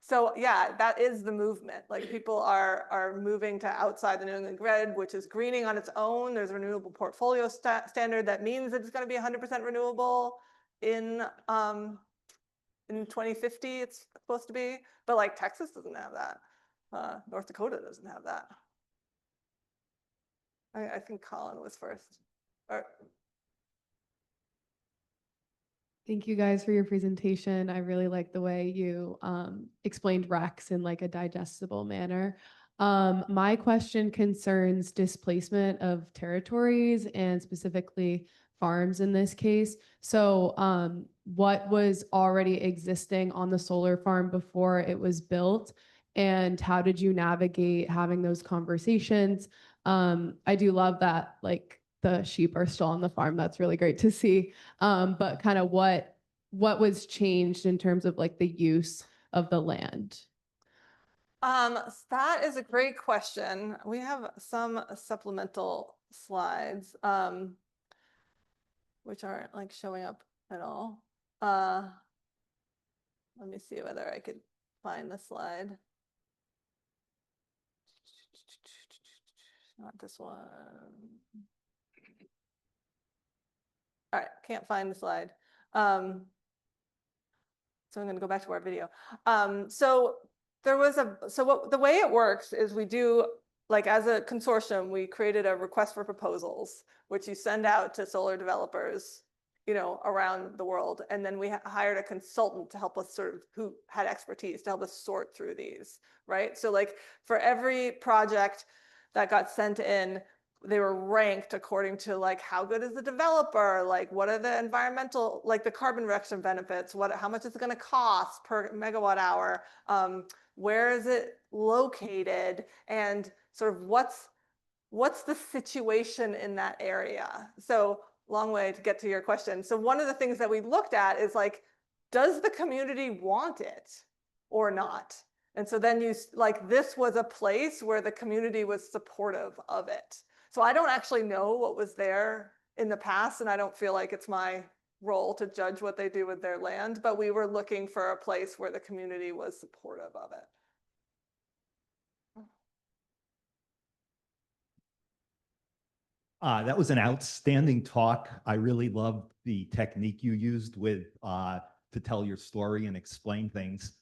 So yeah, that is the movement. Like people are moving to outside the New England grid, which is greening on its own. There's a renewable portfolio standard that means that it's going to be 100% renewable in 2050. It's supposed to be, but like Texas doesn't have that. North Dakota doesn't have that. I think Colin was first. Thank you guys for your presentation. I really like the way you explained RECs in like a digestible manner. My question concerns displacement of territories and specifically farms in this case. So what was already existing on the solar farm before it was built, and how did you navigate having those conversations? I do love that like the sheep are still on the farm. That's really great to see. But kind of what was changed in terms of like the use of the land? That is a great question. We have some supplemental slides, which aren't like showing up at all. Let me see whether I could find the slide. Not this one. All right, can't find the slide. So I'm going to go back to our video. The way it works is we do like as a consortium, we created a request for proposals, which you send out to solar developers, around the world. And then we hired a consultant to help us who had expertise to help us sort through these, right? So like for every project that got sent in, they were ranked according to like how good is the developer, like what are the environmental, like the carbon reduction benefits, how much is it going to cost per megawatt hour, where is it located, and sort of what's the situation in that area. So long way to get to your question. So one of the things that we looked at is like, does the community want it or not? And so then this was a place where the community was supportive of it. So I don't actually know what was there in the past, and I don't feel like it's my role to judge what they do with their land, but we were looking for a place where the community was supportive of it. That was an outstanding talk. I really loved the technique you used to tell your story and explain things.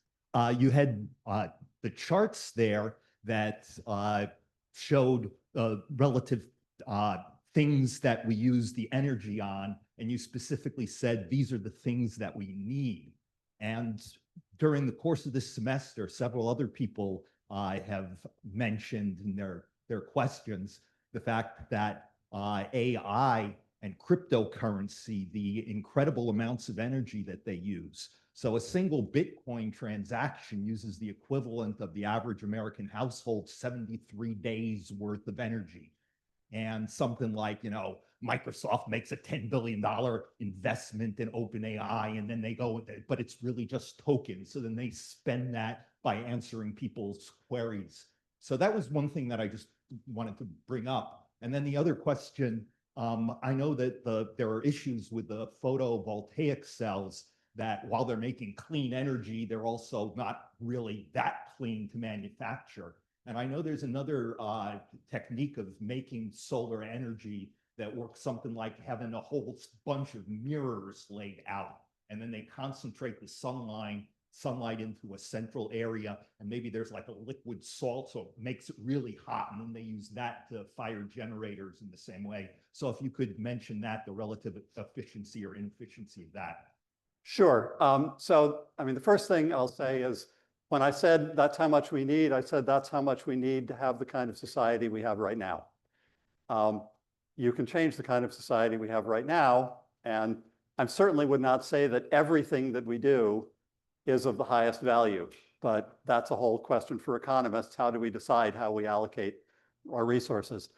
You had the charts there that showed relative things that we use the energy on, and you specifically said these are the things that we need. And during the course of this semester, several other people have mentioned in their questions the fact that AI and cryptocurrency, the incredible amounts of energy that they use. So a single Bitcoin transaction uses the equivalent of the average American household 73 days worth of energy. And something like, Microsoft makes a $10 billion investment in OpenAI, and then they go with it, but it's really just tokens. So then they spend that by answering people's queries. So that was one thing that I just wanted to bring up. And then the other question, I know that there are issues with the photovoltaic cells that while they're making clean energy, they're also not really that clean to manufacture. And I know there's another technique of making solar energy that works something like having a whole bunch of mirrors laid out, and then they concentrate the sunlight into a central area, and maybe there's like a liquid salt, so it makes it really hot, and then they use that to fire generators in the same way. So if you could mention that, the relative efficiency or inefficiency of that. Sure. So, I mean, the first thing I'll say is when I said that's how much we need, I said that's how much we need to have the kind of society we have right now. You can change the kind of society we have right now, and I certainly would not say that everything that we do is of the highest value, but that's a whole question for economists. How do we decide how we allocate our resources?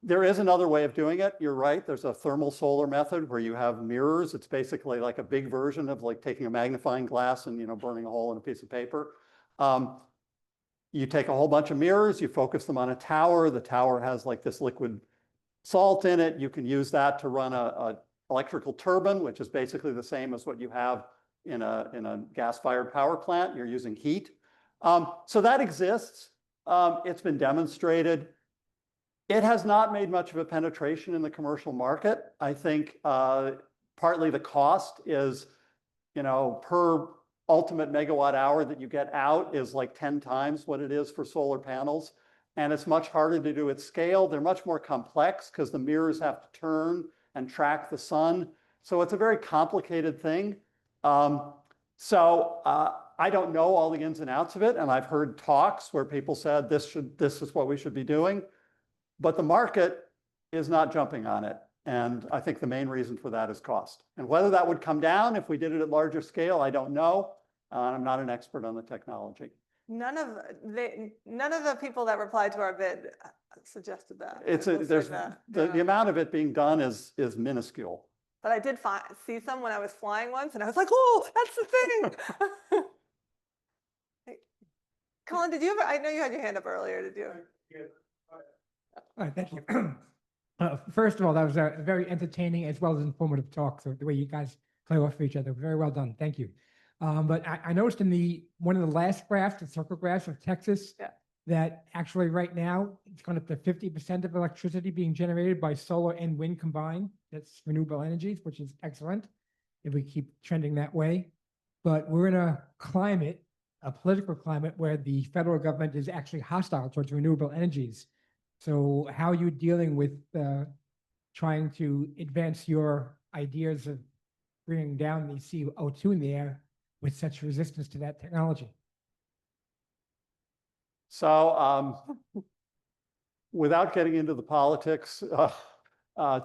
There is another way of doing it. You're right. There's a thermal solar method where you have mirrors. It's basically like a big version of like taking a magnifying glass and burning a hole in a piece of paper. You take a whole bunch of mirrors, you focus them on a tower. The tower has like this liquid salt in it. You can use that to run a electrical turbine, which is basically the same as what you have in a gas-fired power plant. You're using heat. So that exists. It's been demonstrated. It has not made much of a penetration in the commercial market. I think partly the cost is, per ultimate megawatt hour that you get out is like 10 times what it is for solar panels. And it's much harder to do at scale. They're much more complex because the mirrors have to turn and track the sun. So it's a very complicated thing. I don't know all the ins and outs of it. And I've heard talks where people said this is what we should be doing. But the market is not jumping on it. And I think the main reason for that is cost. And whether that would come down if we did it at larger scale, I don't know. I'm not an expert on the technology. None of the people that replied to our bid suggested that. The amount of it being done is minuscule. But I did see some when I was flying once, and I was like, "Oh, that's the thing." Hey, Colin, did you ever? I know you had your hand up earlier. Did you? All right, thank you. First of all, that was a very entertaining as well as informative talk. So the way you guys play off each other, very well done. Thank you. But I noticed in one of the last graphs, the circle graphs of Texas, that actually right now it's gone up to 50% of electricity being generated by solar and wind combined. That's renewable energies, which is excellent if we keep trending that way. But we're in a climate a political climate where the federal government is actually hostile towards renewable energies. So how are you dealing with trying to advance your ideas of bringing down the CO2 in the air with such resistance to that technology? So without getting into the politics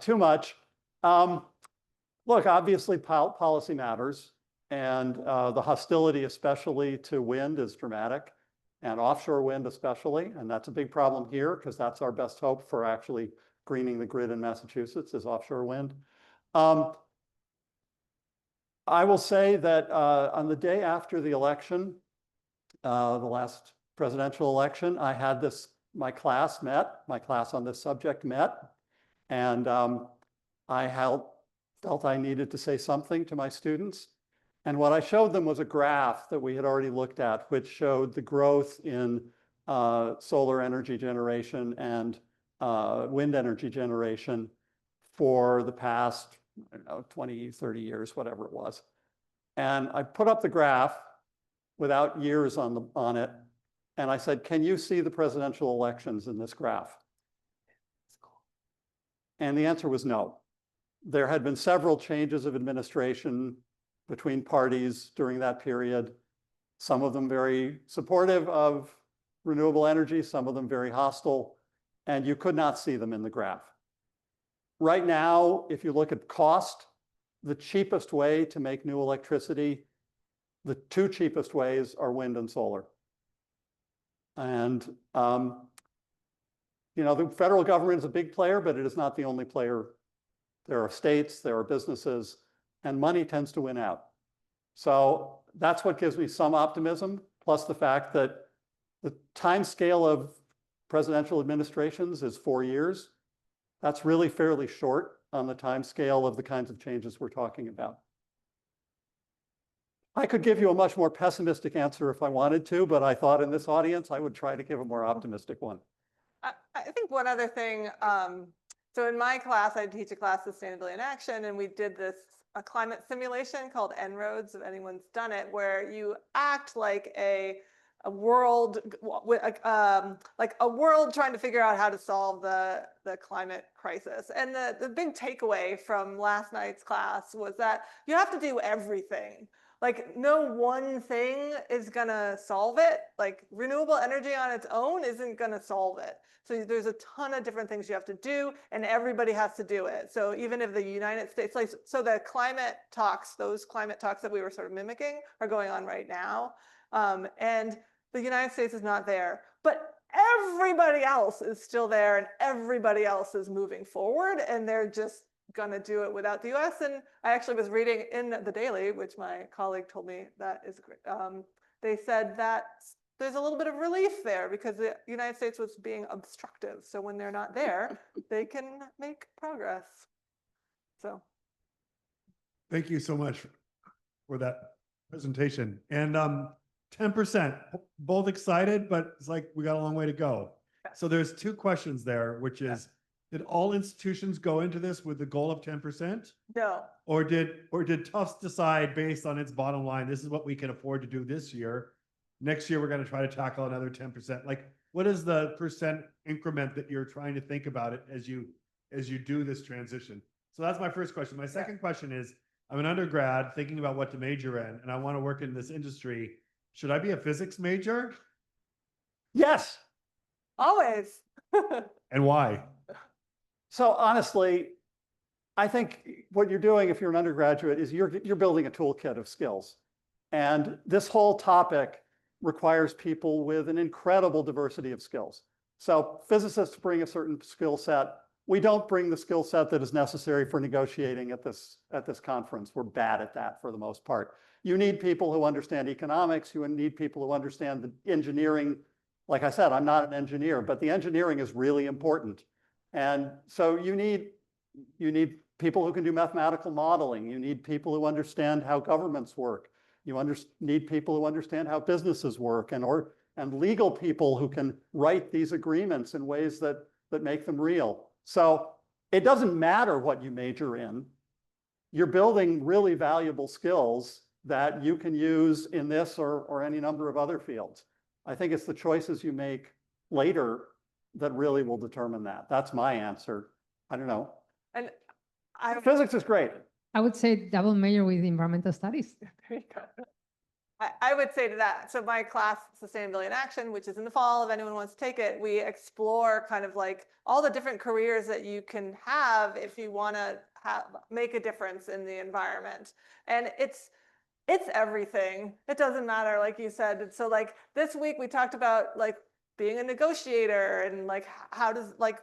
too much, look, obviously policy matters, and the hostility especially to wind is dramatic, and offshore wind especially, and that's a big problem here because that's our best hope for actually greening the grid in Massachusetts is offshore wind. I will say that on the day after the election, the last presidential election, I had my class on this subject met, and I felt I needed to say something to my students. And what I showed them was a graph that we had already looked at, which showed the growth in solar energy generation and wind energy generation for the past, I don't know, 20, 30 years, whatever it was. And I put up the graph without years on it. And I said, can you see the presidential elections in this graph? And the answer was no. There had been several changes of administration between parties during that period, some of them very supportive of renewable energy, some of them very hostile, and you could not see them in the graph. Right now, if you look at cost, the cheapest way to make new electricity, the two cheapest ways are wind and solar. And you know, the federal government is a big player, but it is not the only player. There are states, there are businesses, and money tends to win out. So that's what gives me some optimism, plus the fact that the time scale of presidential administrations is 4 years. That's really fairly short on the time scale of the kinds of changes we're talking about. I could give you a much more pessimistic answer if I wanted to, but I thought in this audience, I would try to give a more optimistic one. I think one other thing, so in my class, I teach a class, Sustainability in Action, and we did a climate simulation called En-ROADS, if anyone's done it, where you act like a world, like a world trying to figure out how to solve the climate crisis. And the big takeaway from last night's class was that you have to do everything. Like no one thing is gonna solve it. Like renewable energy on its own isn't gonna solve it. So there's a ton of different things you have to do, and everybody has to do it. So even if the United States, like, so the climate talks, those climate talks that we were sort of mimicking are going on right now. And the United States is not there, but everybody else is still there, and everybody else is moving forward, and they're just gonna do it without the US. And I actually was reading in the Daily, which my colleague told me that is great. They said that there's a little bit of relief there because the United States was being obstructive. So when they're not there, they can make progress. So. Thank you so much for that presentation. And 10%, both excited, but it's like we got a long way to go. So there's two questions there, which is, did all institutions go into this with the goal of 10%? No. Or did Tufts decide based on its bottom line, this is what we can afford to do this year. Next year, we're going to try to tackle another 10%. Like, what is the percent increment that you're trying to think about it as you do this transition? So that's my first question. My second question is, I'm an undergrad thinking about what to major in, and I want to work in this industry. Should I be a physics major? Yes. Always. And why? So honestly, I think what you're doing if you're an undergraduate is you're building a toolkit of skills. And this whole topic requires people with an incredible diversity of skills. So physicists bring a certain skill set. We don't bring the skill set that is necessary for negotiating at this conference. We're bad at that for the most part. You need people who understand economics. You need people who understand the engineering. Like I said, I'm not an engineer, but the engineering is really important. And so you need people who can do mathematical modeling. You need people who understand how governments work. You need people who understand how businesses work, and legal people who can write these agreements in ways that make them real. So it doesn't matter what you major in. You're building really valuable skills, that you can use in this or any number of other fields. I think it's the choices you make later that really will determine that. That's my answer. I don't know. And Physics is great. I would say double major with environmental studies. there you go. I would say to that, so my class, Sustainability in Action, which is in the fall, if anyone wants to take it, we explore kind of like all the different careers that you can have if you want to make a difference in the environment. And it's everything. It doesn't matter, like you said. So like this week we talked about like being a negotiator and like how does like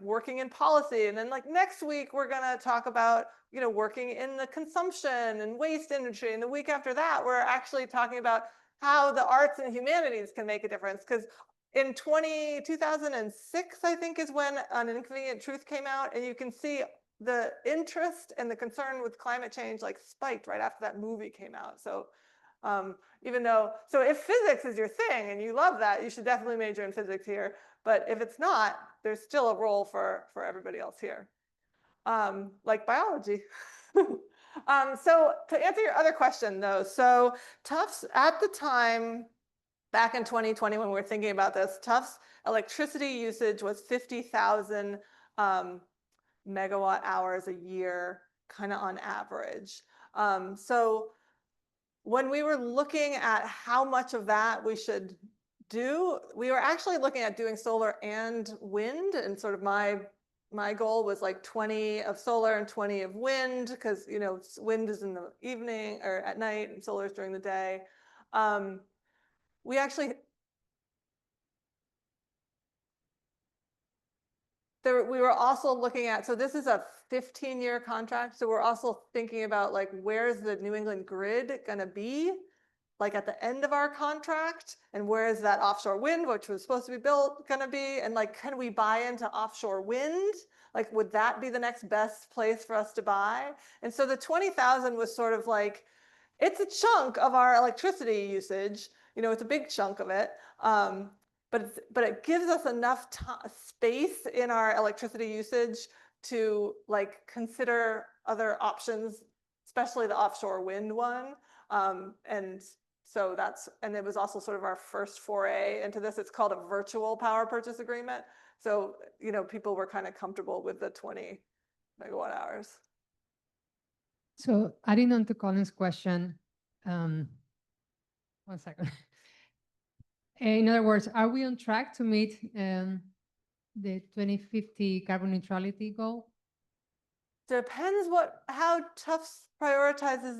working in policy. And then like next week we're gonna talk about, you know, working in the consumption and waste industry. And the week after that, we're actually talking about how the arts and humanities can make a difference. Because in 2006, I think, is when An Inconvenient Truth came out, and you can see the interest and the concern with climate change like spiked right after that movie came out. So even though, so if physics is your thing and you love that, you should definitely major in physics here. But if it's not, there's still a role for everybody else here, like biology. So to answer your other question though, so Tufts at the time, back in 2020 when we were thinking about this, Tufts electricity usage was 50,000 megawatt hours a year, kind of on average. So when we were looking at how much of that we should do, we were actually looking at doing solar and wind, and sort of my goal was like 20 of solar and 20 of wind, because you know wind is in the evening or at night and solar is during the day. We actually we were also looking at, so this is a 15-year contract, so we're also thinking about like where's the New England grid going to be like at the end of our contract, and where is that offshore wind, which was supposed to be built, going to be, and like can we buy into offshore wind? Like would that be the next best place for us to buy? And so the 20,000 was sort of like, it's a chunk of our electricity usage, you know, it's a big chunk of it. But it gives us enough space in our electricity usage to like consider other options, especially the offshore wind one. And so and it was also sort of our first foray into this. It's called a virtual power purchase agreement. So, you know, people were kind of comfortable with the 20 megawatt hours. So adding on to Colin's question, 1 second. In other words, are we on track to meet the 2050 carbon neutrality goal? Depends how Tufts prioritizes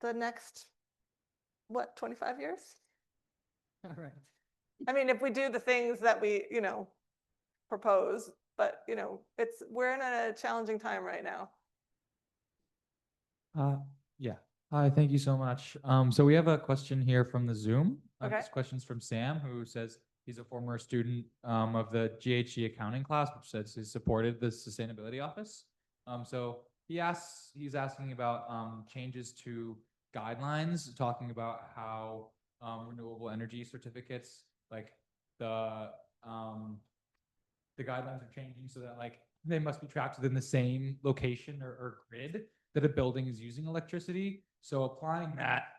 the next, 25 years? All right. I mean, if we do the things that we, you know, propose, but you know, we're in a challenging time right now. Yeah. Hi, thank you so much. So we have a question here from the Zoom. Okay. This question's from Sam, who says he's a former student of the GHG accounting class, which says he supported the sustainability office. So he's asking about changes to guidelines, talking about how renewable energy certificates, like the guidelines are changing so that like they must be tracked within the same location or grid that a building is using electricity. So applying that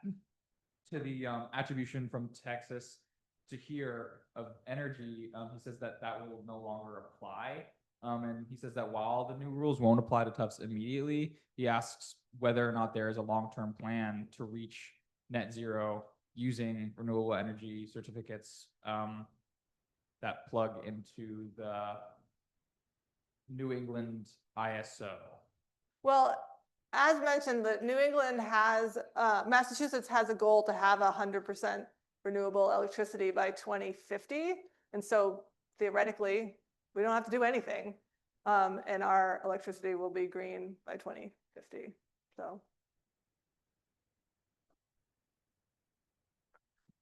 to the attribution from Texas to here of energy, he says that will no longer apply. And he says that while the new rules won't apply to Tufts immediately, he asks whether or not there is a long-term plan to reach net zero using renewable energy certificates that plug into the New England ISO. Well, as mentioned, the New England Massachusetts has a goal to have 100% renewable electricity by 2050. And so theoretically, we don't have to do anything. And our electricity will be green by 2050. So,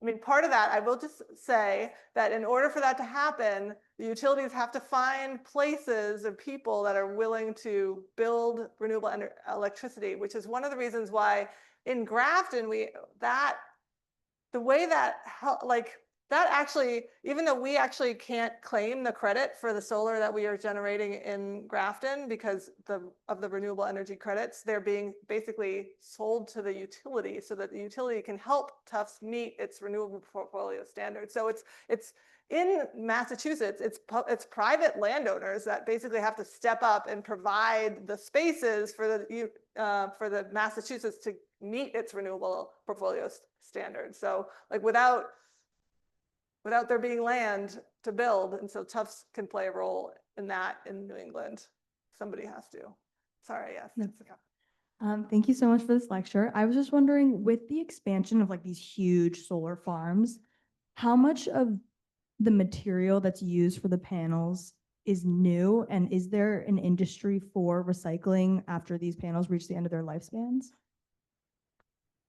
I mean, part of that, I will just say that in order for that to happen, the utilities have to find places and people that are willing to build renewable electricity, which is one of the reasons why in Grafton, the way that like that actually, even though we actually can't claim the credit for the solar that we are generating in Grafton because of the renewable energy credits, they're being basically sold to the utility so that the utility can help Tufts meet its renewable portfolio standards. So it's in Massachusetts, it's private landowners that basically have to step up and provide the spaces for the Massachusetts to meet its renewable portfolio standards. So like without there being land to build, and so Tufts can play a role in that in New England. Somebody has to. Sorry, yes. No. Thank you so much for this lecture. I was just wondering, with the expansion of like these huge solar farms, how much of the material that's used for the panels is new, and is there an industry for recycling after these panels reach the end of their lifespans?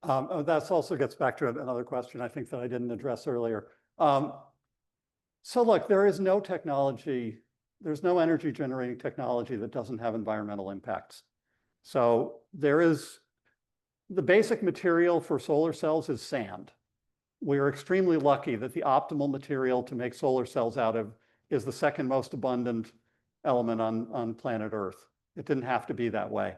That also gets back to another question I think that I didn't address earlier. So look, there is no technology, there's no energy generating technology that doesn't have environmental impacts. So there is, the basic material for solar cells is sand. We are extremely lucky that the optimal material to make solar cells out of is the second most abundant element on planet Earth. It didn't have to be that way.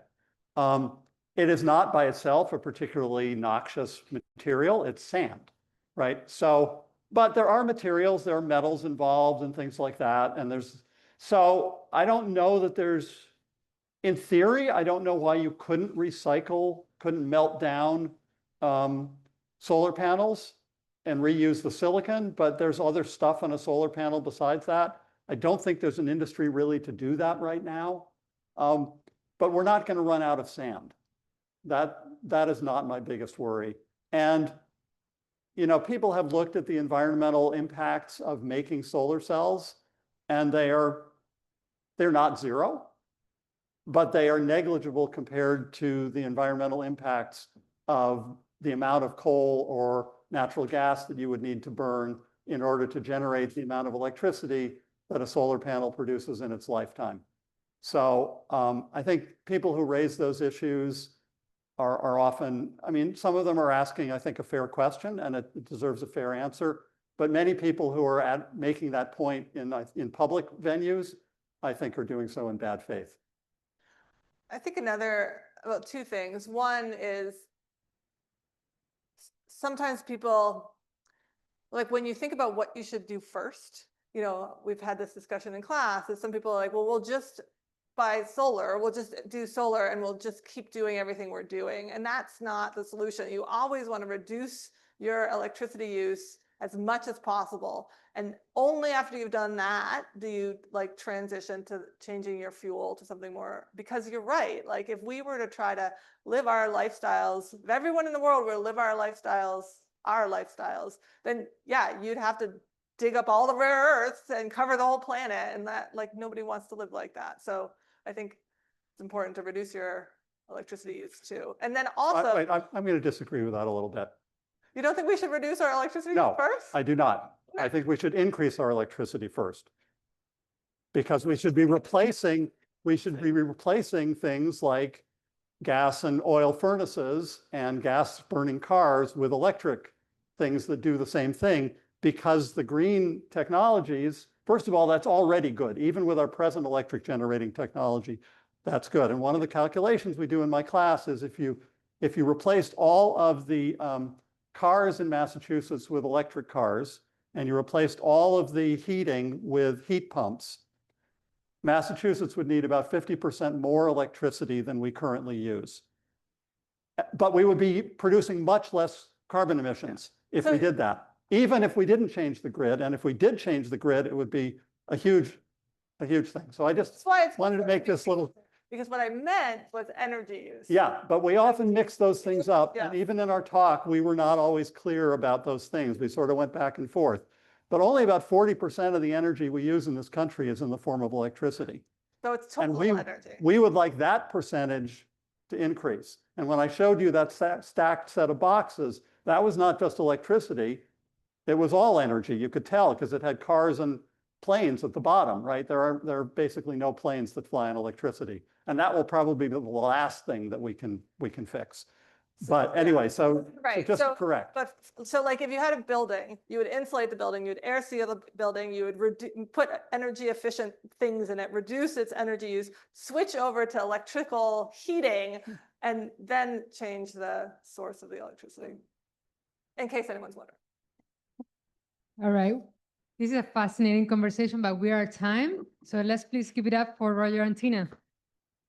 It is not by itself a particularly noxious material, it's sand, right? So, but there are materials, there are metals involved and things like that. And so I don't know that there's, in theory, I don't know why you couldn't melt down solar panels and reuse the silicon, but there's other stuff on a solar panel besides that. I don't think there's an industry really to do that right now. But we're not going to run out of sand. That is not my biggest worry. And you know, people have looked at the environmental impacts of making solar cells, and they're not zero, but they are negligible compared to the environmental impacts of the amount of coal or natural gas that you would need to burn in order to generate the amount of electricity that a solar panel produces in its lifetime. So I think people who raise those issues are often, I mean, some of them are asking, I think, a fair question, and it deserves a fair answer. But many people who are making that point in public venues, I think, are doing so in bad faith. I think about two things. One is sometimes people, like when you think about what you should do first, you know, we've had this discussion in class, is some people are like, well, we'll just buy solar, we'll just do solar and we'll just keep doing everything we're doing. And that's not the solution. You always want to reduce your electricity use as much as possible. And only after you've done that do you like transition to changing your fuel to something more, because you're right. Like if we were to try to live our lifestyles, if everyone in the world were to live our lifestyles, then yeah, you'd have to dig up all the rare earths and cover the whole planet. And that, like, nobody wants to live like that. So I think it's important to reduce your electricity use too. And then also, I'm going to disagree with that a little bit. You don't think we should reduce our electricity use No, first? I do not. I think we should increase our electricity first, because we should be replacing things like gas and oil furnaces and gas burning cars with electric things that do the same thing, because the green technologies, first of all, that's already good. Even with our present electric generating technology, that's good. And one of the calculations we do in my class is if you replaced all of the cars in Massachusetts with electric cars, and you replaced all of the heating with heat pumps, Massachusetts would need about 50% more electricity than we currently use. But we would be producing much less carbon emissions if we did that. Even if we didn't change the grid, and if we did change the grid, it would be a huge thing. So I just wanted to make this little. Because what I meant was energy use. Yeah, but we often mix those things up. Yeah. And even in our talk, we were not always clear about those things. We sort of went back and forth. But only about 40% of the energy we use in this country is in the form of electricity. So it's total energy. We would like that percentage to increase. And when I showed you that stacked set of boxes, that was not just electricity. It was all energy. You could tell because it had cars and planes at the bottom, right? There are basically no planes that fly on electricity. And that will probably be the last thing that we can fix. But anyway, so Right, just so- correct. But, so like if you had a building, you would insulate the building, you'd air seal the building, you would put energy efficient things in it, reduce its energy use, switch over to electrical heating, and then change the source of the electricity. In case anyone's wondering. All right. This is a fascinating conversation, but we are at time. So let's please give it up for Roger and Tina.